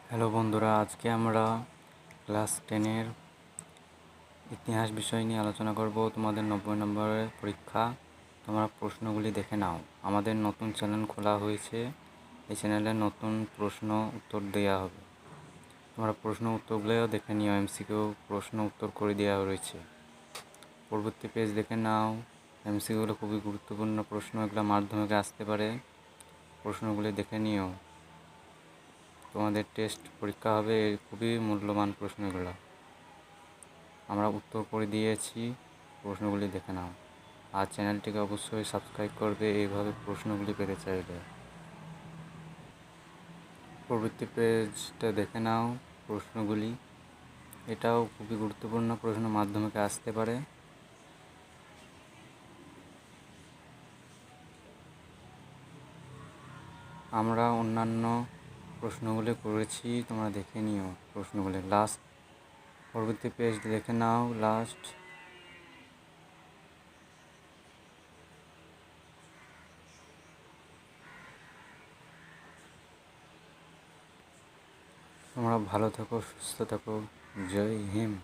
Hello বন্ধুরা, আজকে আমরা ক্লাস 10-এর ইতিহাস বিষয় নিয়ে আলোচনা করব। তোমাদের 90 নম্বরের পরীক্ষা। তোমরা প্রশ্নগুলি দেখে নাও। আমাদের নতুন চ্যানেল খোলা হয়েছে, এই চ্যানেলে নতুন প্রশ্ন উত্তর দেওয়া হবে। তোমরা প্রশ্ন উত্তরগুলোও দেখে নিও, এমসিকিউ প্রশ্ন উত্তর করে দেওয়া রয়েছে। পরবর্তী পেজ দেখে নাও। এমসিকিউগুলো খুবই গুরুত্বপূর্ণ প্রশ্ন, এগুলো মাধ্যমিকে আসতে পারে। প্রশ্নগুলি দেখে নিও। তোমাদের টেস্ট পরীক্ষা হবে, খুবই মূল্যবান প্রশ্নগুলো আমরা উত্তর করে দিয়েছি। প্রশ্নগুলি দেখে নাও। আর চ্যানেলটিকে অবশ্যই সাবস্ক্রাইব করবে এইভাবে প্রশ্নগুলি পেতে চাইলে। পরবর্তী পেজটা দেখে নাও প্রশ্নগুলি। এটাও খুবই গুরুত্বপূর্ণ প্রশ্ন, মাধ্যমিকে আসতে পারে। আমরা অন্যান্য প্রশ্নগুলি করেছি, তোমরা দেখে নিও প্রশ্নগুলি। পরবর্তী পেজ দেখে নাও। তোমরা ভালো থাকো, সুস্থ থাকো। জয় হিন্দ।